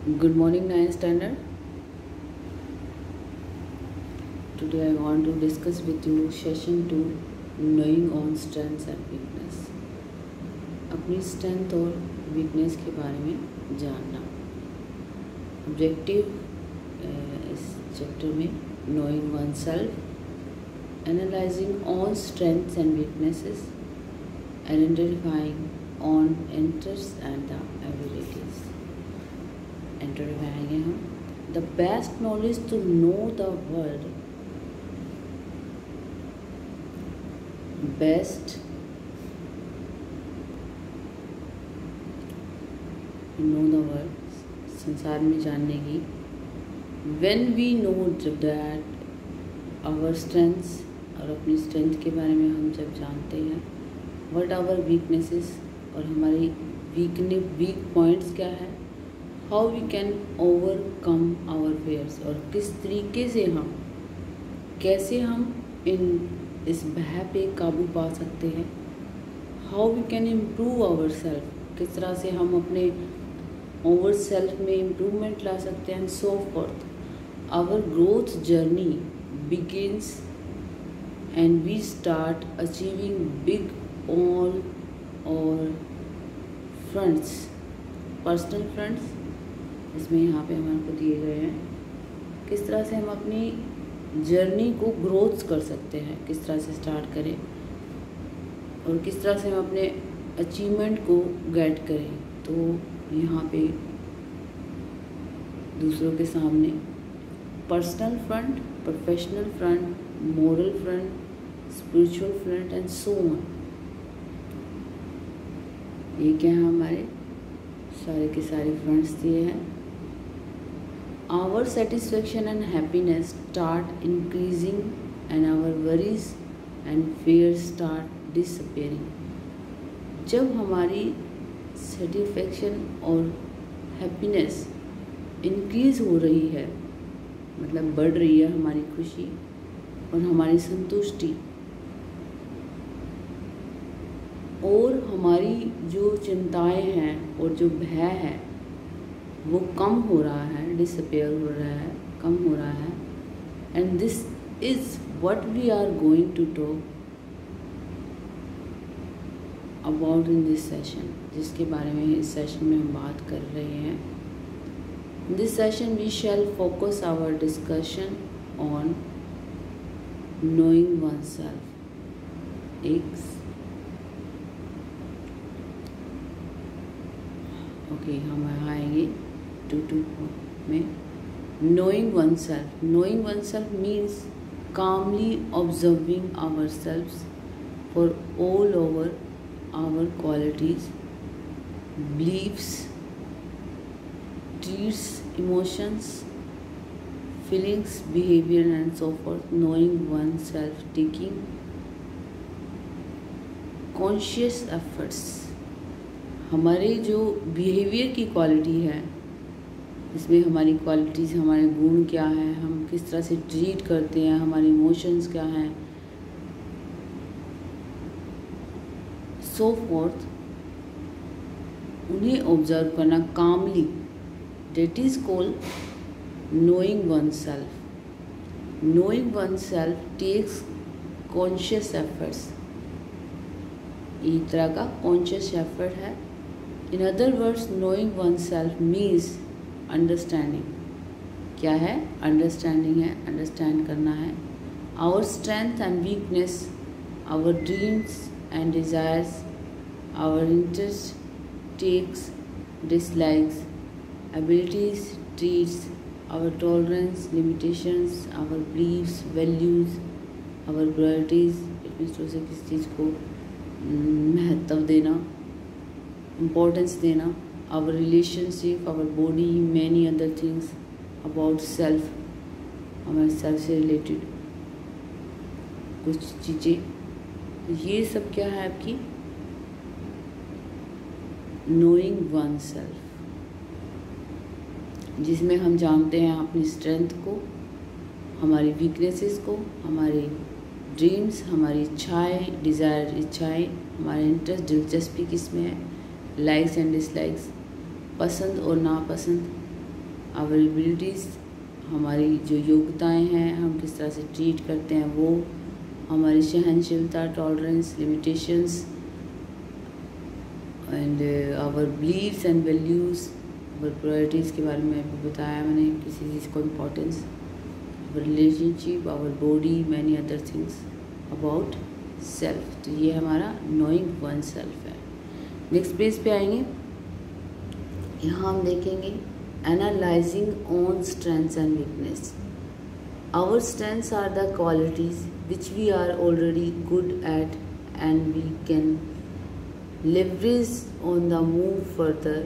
Good morning, 9th standard. Today I want to discuss with you session 2, knowing on strengths and weakness. अपनी strength और weakness के बारे में जानना। Objective इस चैप्टर में knowing oneself, analyzing on strengths and weaknesses, identifying on interests and the abilities. Enter लगाएंगे हम। The best knowledge to know the world, best know the world, संसार में जानने की। When we know that our strengths, और अपनी strength के बारे में हम जब जानते हैं, व्हाट आवर वीकनेसेस, और हमारी वीक पॉइंट्स क्या है, how we can overcome our fears, और किस तरीके से हम कैसे हम इस भय पे काबू पा सकते हैं, how we can improve our self, किस तरह से हम अपने ओवर सेल्फ में इम्प्रूवमेंट ला सकते हैं, so forth. Our growth journey begins and we start achieving big all और फ्रंट्स, पर्सनल फ्रंट्स, इसमें यहाँ पे हमारे को दिए गए हैं किस तरह से हम अपनी जर्नी को ग्रोथ कर सकते हैं, किस तरह से स्टार्ट करें और किस तरह से हम अपने अचीवमेंट को गेट करें। तो यहाँ पे दूसरों के सामने personal front, professional front, moral front, spiritual front and so on, ये क्या है हमारे सारे के सारे फ्रंट्स दिए हैं। Our satisfaction and happiness start increasing and our worries and fear start disappearing. जब हमारी सेटिस्फेक्शन और हैप्पीनेस इंक्रीज़ हो रही है, मतलब बढ़ रही है हमारी खुशी और हमारी संतुष्टि, और हमारी जो चिंताएं हैं और जो भय है वो कम हो रहा है, डिसअपेयर हो रहा है, कम हो रहा है। And this is what we are going to talk about in this session, जिसके बारे में इस सेशन में हम बात कर रहे हैं। In this session we shall focus our discussion on knowing one self. Okay, हम आएंगे 2 में। Knowing one self, knowing one self means calmly observing ourselves for all over our qualities, beliefs, traits, emotions, feelings, behavior and so forth. Knowing oneself, taking conscious efforts, हमारे जो behaviour की quality है, इसमें हमारी qualities, हमारे गुण क्या हैं, हम किस तरह से ट्रीट करते हैं, हमारे इमोशंस क्या हैं, सो फोर्थ, उन्हें ऑब्जर्व करना calmly, that is called knowing one self. Knowing one self takes conscious efforts, एक तरह का कॉन्शियस एफर्ट है। In other words, knowing one self means understanding. क्या है? अंडरस्टैंडिंग है, अंडरस्टैंड करना है। Our strength and weakness, our dreams and desires, our interest, tastes, dislikes, abilities, traits, our tolerance, limitations, our beliefs, values, our priorities, it means तो से किस चीज़ को महत्व देना, इम्पोर्टेंस देना, our relationship, our body, many other things about self, हमारे self से related कुछ चीज़ें, ये सब क्या है आपकी नोइंग वन सेल्फ, जिसमें हम जानते हैं अपनी स्ट्रेंथ को, हमारी वीकनेसेस को, हमारे ड्रीम्स, हमारी इच्छाएं, डिज़ायर इच्छाएं, हमारे इंटरेस्ट, दिलचस्पी किस में है, लाइक्स एंड डिसलाइक्स, पसंद और नापसंद, आवर एबिलिटीज़, हमारी जो योग्यताएं हैं, हम किस तरह से ट्रीट करते हैं वो, हमारी सहनशीलता, tolerance, limitations and our beliefs and values, our priorities के बारे में अभी बताया मैंने, किसी चीज़ को importance, our relationship, our body, many other things about self. तो ये हमारा नोइंग वन सेल्फ है। नेक्स्ट पेज पे आएंगे, यहाँ हम देखेंगे analysing on strengths and weakness. Our strengths are the qualities which we are already good at and we can leverage on the move further.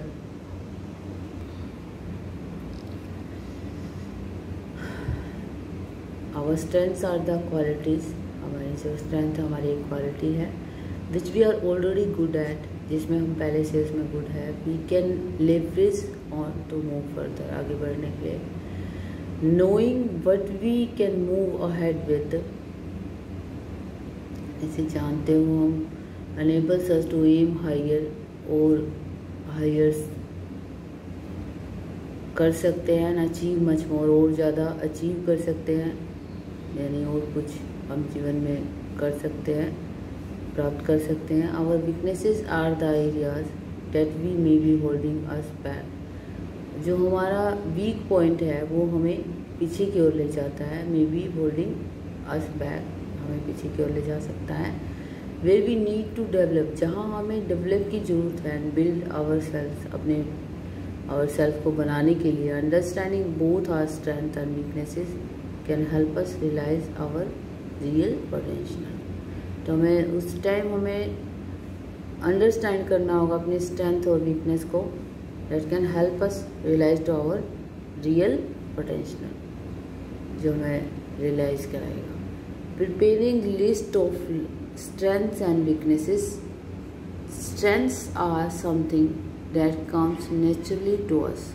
Our strengths are the qualities, हमारी जो strength हमारी एक quality है which we are already good at, जिसमें हम पहले से उसमें good है. We can leverage on to move further, आगे बढ़ने के लिए. Knowing what we can move ahead with, ऐसे जानते हो हम enables us to aim higher और higher कर सकते हैं, achieve much more, और ज़्यादा अचीव कर सकते हैं, यानी और कुछ हम जीवन में कर सकते हैं, प्राप्त कर सकते हैं. Our weaknesses are the areas that we may be holding us back. जो हमारा वीक पॉइंट है वो हमें पीछे की ओर ले जाता है, may be holding us back, हमें पीछे की ओर ले जा सकता है. Where we need to develop, जहाँ हमें डेवलप की ज़रूरत है, and build ourselves, अपने ourself को बनाने के लिए. Understanding both our strengths and weaknesses can help us realize our real potential. तो हमें उस टाइम हमें अंडरस्टैंड करना होगा अपनी स्ट्रेंथ और वीकनेस को, that can help us realize to our real potential, जो हमें रियलाइज कराएगा. Preparing list of strengths and weaknesses. Strengths are something that comes naturally to us.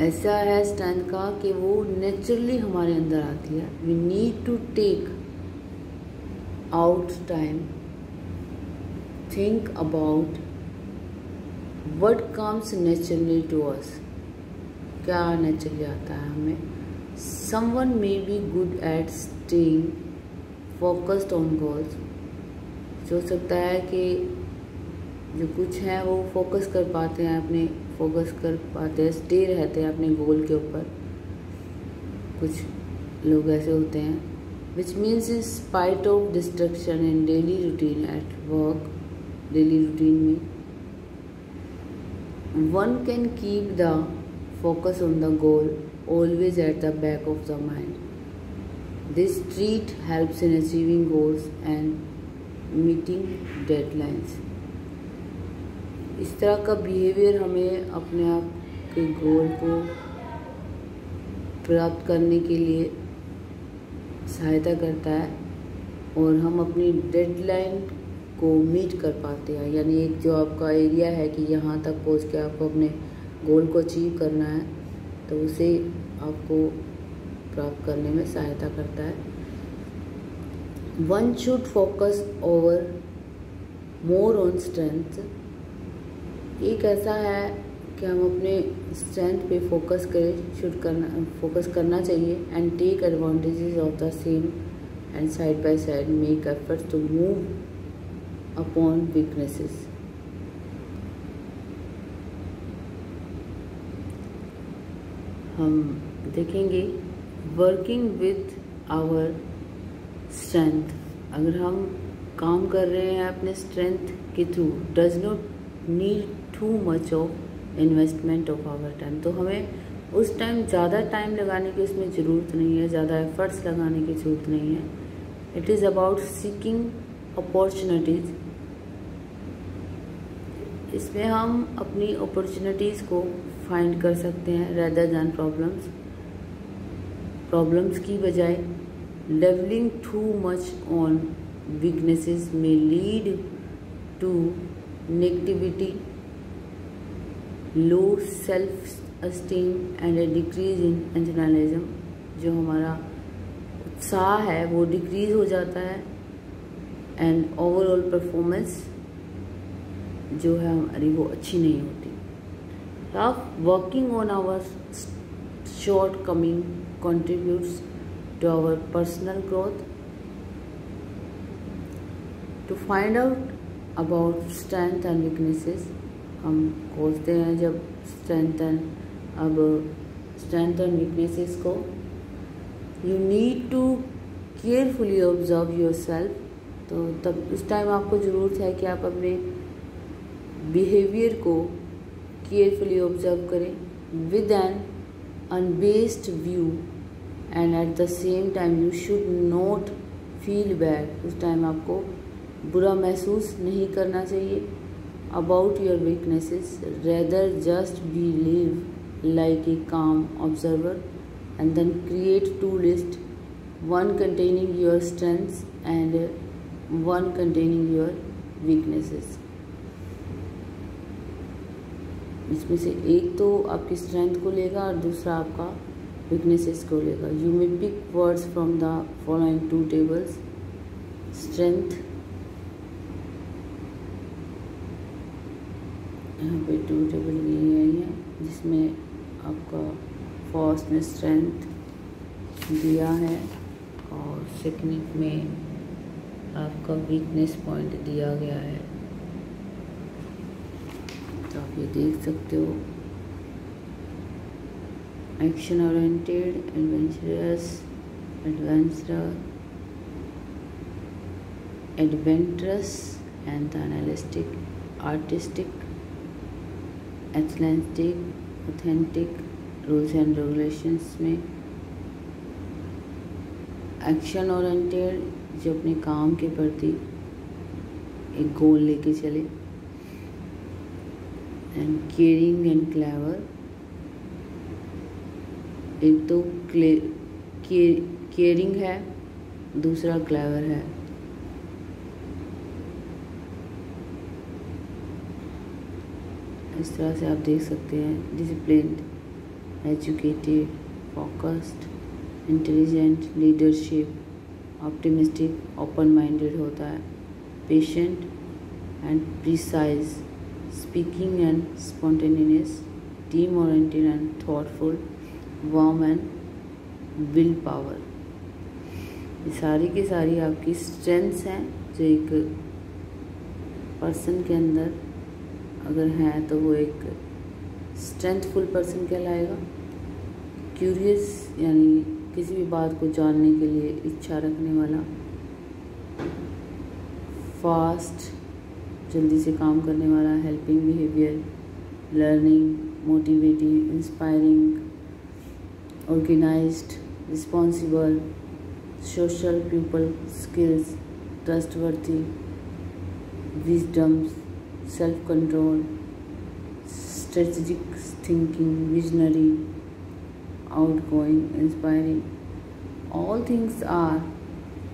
ऐसा है स्ट्रेंथ का कि वो नेचुरली हमारे अंदर आती है. We need to take out time, think about what comes naturally to us. क्या नेचुरली आता है हमें. Someone may be good at staying focused on goals. हो सकता है कि जो कुछ है वो फोकस कर पाते हैं, अपने फोकस कर पाते हैं, स्टे रहते हैं अपने गोल के ऊपर. कुछ लोग ऐसे होते हैं. Which means in spite of destruction in daily routine at work, daily routine में one can keep the focus on the goal always at the back of the mind. This trait helps in achieving goals and meeting deadlines. इस तरह का behaviour हमें अपने आप के गोल को प्राप्त करने के लिए सहायता करता है और हम अपनी डेडलाइन को मीट कर पाते हैं. यानी एक जो आपका एरिया है कि यहाँ तक पहुँच के आपको अपने गोल को अचीव करना है, तो उसे आपको प्राप्त करने में सहायता करता है. One should focus over more on strength. एक ऐसा है कि हम अपने स्ट्रेंथ पे फोकस करें, फोकस करना चाहिए. And take advantages of the same and side by side make efforts to move upon weaknesses. हम देखेंगे वर्किंग विथ आवर स्ट्रेंथ. अगर हम काम कर रहे हैं अपने स्ट्रेंथ के थ्रू, does not need too much of investment of our time. तो हमें उस टाइम ज़्यादा टाइम लगाने की उसमें ज़रूरत नहीं है, ज़्यादा एफर्ट्स लगाने की ज़रूरत नहीं है. It is about seeking opportunities. इसमें हम अपनी अपॉर्चुनिटीज़ को फाइंड कर सकते हैं रेदर दैन प्रॉब्लम्स की बजाय. Levelling too much on weaknesses में lead to negativity, low self esteem and a decrease in enthusiasm. जो हमारा उत्साह है वो डिक्रीज हो जाता है एंड ओवरऑल परफॉर्मेंस जो है हमारी वो अच्छी नहीं होती. Of working on our shortcoming contributes to our personal growth. To find out about strength and weaknesses, हम खोजते हैं जब स्ट्रेंथ एंड वीकनेसेस को. You need to carefully observe yourself. तो तब उस टाइम आपको ज़रूरत है कि आप अपने बिहेवियर को केयरफुली ऑब्जर्व करें with an unbiased view, and at the same time you should not feel bad. उस टाइम आपको बुरा महसूस नहीं करना चाहिए about your weaknesses. Rather just be live like a calm observer and then create two list, one containing your strengths and one containing your weaknesses. इसमें से एक तो आपकी स्ट्रेंथ को लेगा और दूसरा आपका वीकनेसेस को लेगा. You may pick words from the following two tables. Strength, यहाँ पे टू टेबल दी गई है जिसमें आपका फर्स्ट में स्ट्रेंथ दिया है और सेकंड में आपका वीकनेस पॉइंट दिया गया है. तो आप ये देख सकते हो. Action oriented, adventurous and analytic, artistic, athletic, authentic. Rules and regulations में एक्शन ओरिएंटेड जो अपने काम के प्रति एक गोल लेके चले, एंड केयरिंग एंड क्लेवर. एक तो केयरिंग है, दूसरा क्लेवर है. इस तरह से आप देख सकते हैं. Disciplined, educated, focused, intelligent, leadership, optimistic, open minded होता है. Patient and precise, speaking and spontaneous, team oriented and thoughtful, warm and will power. ये सारी की सारी आपकी स्ट्रेंथ्स हैं जो एक पर्सन के अंदर अगर हैं तो वो एक स्ट्रेंथफुल पर्सन कहलाएगा. क्यूरियस यानी किसी भी बात को जानने के लिए इच्छा रखने वाला. फास्ट, जल्दी से काम करने वाला. Helping behaviour, learning, motivative, inspiring, organised, responsible, social, people skills, trustworthy, wisdom, self control, strategic thinking, visionary, outgoing, inspiring. All things are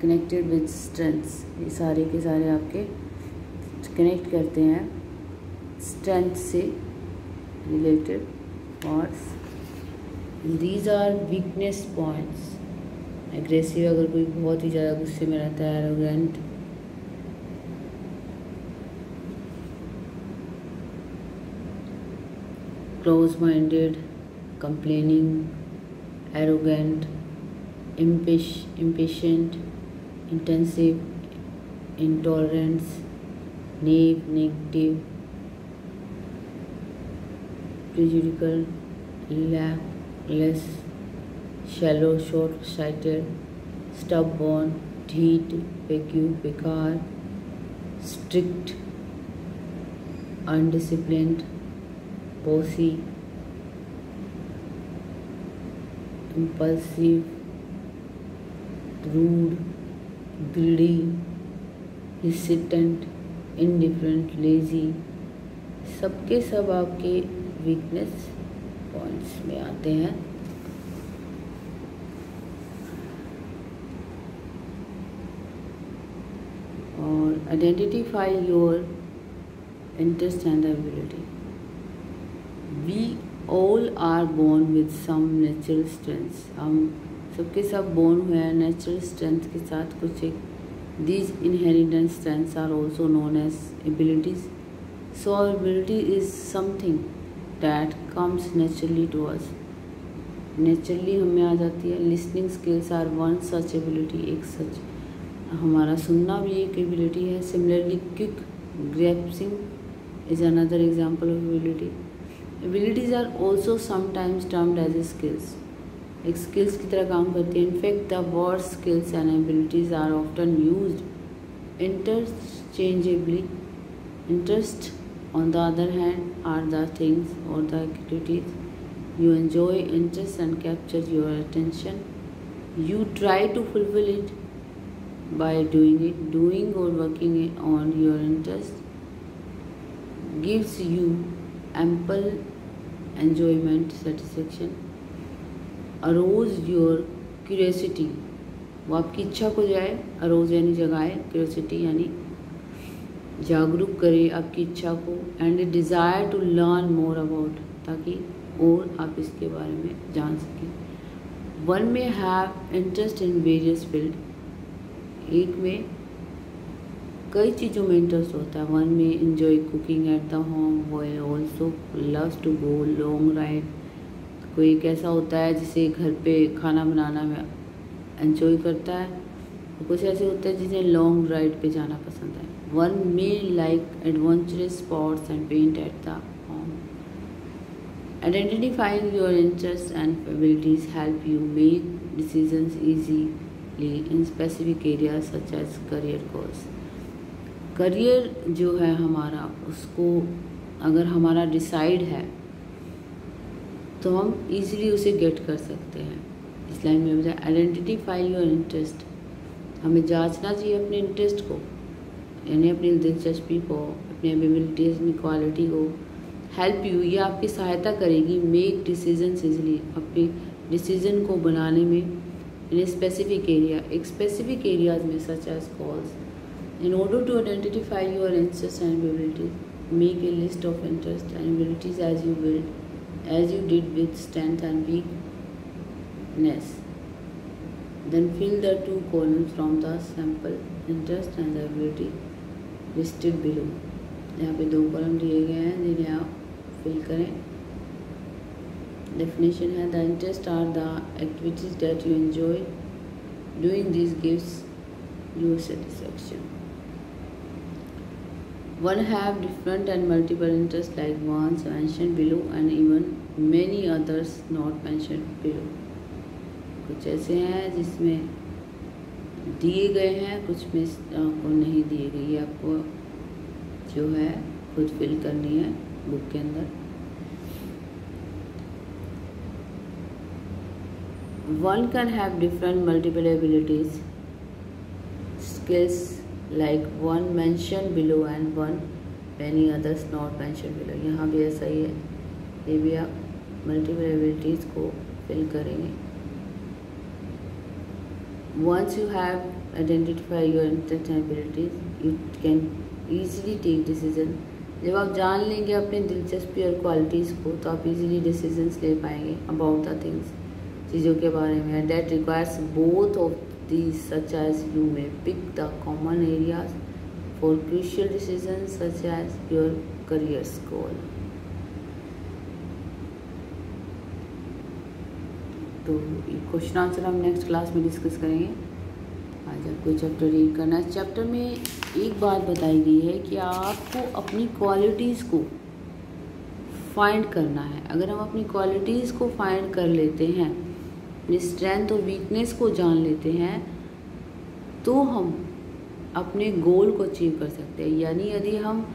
connected with strengths. ये सारे के सारे आपके कनेक्ट करते हैं स्ट्रेंथ से related thoughts. These are weakness points. Aggressive, अगर कोई बहुत ही ज़्यादा गुस्से में रहता है. Arrogant, close minded, complaining, arrogant, impatient, intensive, intolerance, naive, negative, prejudicial, lackless, shallow, short-sighted, stubborn, ढीठ, बेकार, strict, undisciplined, bossy, impulsive, rude, greedy, hesitant, indifferent, lazy. सबके सब आपके वीकनेस पॉइंट्स में आते हैं. और identify your interest and ability. We all are born with some natural strengths. हम सबके सब बोर्न हुए हैं नेचुरल स्ट्रेंथ के साथ कुछ एक. These inherited strengths are also known as abilities. So our ability is something that comes naturally to us. Naturally हमें आ जाती है. Listening skills are one such ability. एक सच हमारा सुनना भी एक एबिलिटी है. Similarly quick grasping is another example of ability. Abilities are also sometimes termed as a skills. एक स्किल्स की तरह काम करती है. In fact the word skills and abilities are often used interchangeably. Interest on the other hand are the things or the activities you enjoy, interest and capture your attention. You try to fulfill it by doing it. Doing or working on your interest gives you ample enjoyment, satisfaction. Arouse your curiosity. वो आपकी इच्छा को जाए. Arrows यानी जगाए, curiosity यानी जागरूक करे आपकी इच्छा को. And a desire to learn more about, ताकि और आप इसके बारे में जान सकें. वन में have interest in various field. एक में कई चीज़ों में इंटरेस्ट होता है. वन में enjoy cooking at the home. वो also loves to go long ride. कोई एक ऐसा होता है जिसे घर पे खाना बनाना में एंजॉय करता है. कुछ ऐसे होते हैं जिन्हें लॉन्ग राइड पे जाना पसंद है. One may like adventurous sports and paint at the home. Identifying your interests and abilities help you make decisions easily in specific areas such as career goals. Career जो है हमारा, उसको अगर हमारा डिसाइड है तो हम इजीली उसे गेट कर सकते हैं. इस लाइन में बताया आइडेंटिफाई योर इंटरेस्ट. हमें जांचना चाहिए अपने इंटरेस्ट को, यानी अपनी दिलचस्पी को, अपनी एबिलिटीज, अपनी क्वालिटी को. हेल्प यू, ये आपकी सहायता करेगी. मेक डिसीजन इजली, अपनी डिसीजन को बनाने में. इन स्पेसिफिक एरिया, एक स्पेसिफिक एरियाज में such as calls. In order to identify your interest and abilities, make a list of interest and abilities as you did with strength and weakness. Then fill the two columns from the sample interest and the ability listed below. यहाँ पे 2 column दिए गए हैं जिन्हें आप fill करें. Definition है the interest are the activities that you enjoy doing. This gives you satisfaction. One have different and multiple interests like ones mentioned below and even many others not mentioned below. कुछ ऐसे हैं जिसमें दिए गए हैं, कुछ में आपको नहीं दिए गए. ये आपको जो है खुद फिल करनी है बुक के अंदर. One can have different multiple abilities skills like one mention below and one many others not mention below. यहाँ भी ऐसा ही है. ये भी आप मल्टीपल एबिलिटीज़ को फिल करेंगे. Once you have identified your interests and abilities, you can easily take decision. जब आप जान लेंगे अपने दिलचस्पी और क्वालिटीज़ को तो आप इजीली डिसीजंस ले पाएंगे अबाउट द थिंग्स, चीज़ों के बारे में. That requires both of these such as you may pick the common areas for crucial decisions such as your careers goal. तो क्वेश्चन आंसर हम नेक्स्ट क्लास में डिस्कस करेंगे. आज आपको चैप्टर रीड करना है. चैप्टर में एक बात बताई गई है कि आपको अपनी क्वालिटीज़ को फाइंड करना है. अगर हम अपनी क्वालिटीज़ को फाइंड कर लेते हैं, अपनी स्ट्रेंथ और वीकनेस को जान लेते हैं, तो हम अपने गोल को अचीव कर सकते हैं. यानी यदि हम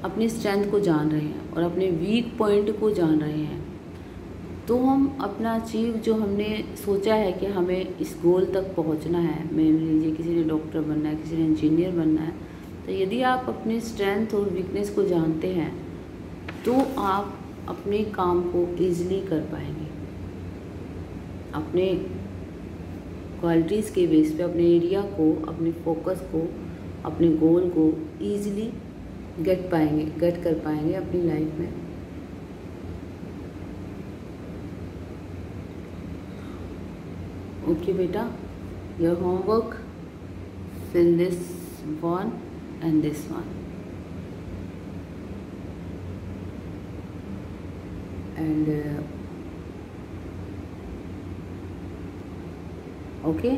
अपनी स्ट्रेंथ को जान रहे हैं और अपने वीक पॉइंट को जान रहे हैं, तो हम अपना अचीव जो हमने सोचा है कि हमें इस गोल तक पहुंचना है, मान लीजिए किसी ने डॉक्टर बनना है, किसी ने इंजीनियर बनना है, तो यदि आप अपने स्ट्रेंथ और वीकनेस को जानते हैं तो आप अपने काम को ईजिली कर पाएंगे. अपने क्वालिटीज़ के बेस पे अपने एरिया को, अपने फोकस को, अपने गोल को ईजिली गेट कर पाएंगे अपनी लाइफ में. Okay beta, your homework, fill this one and this one. And okay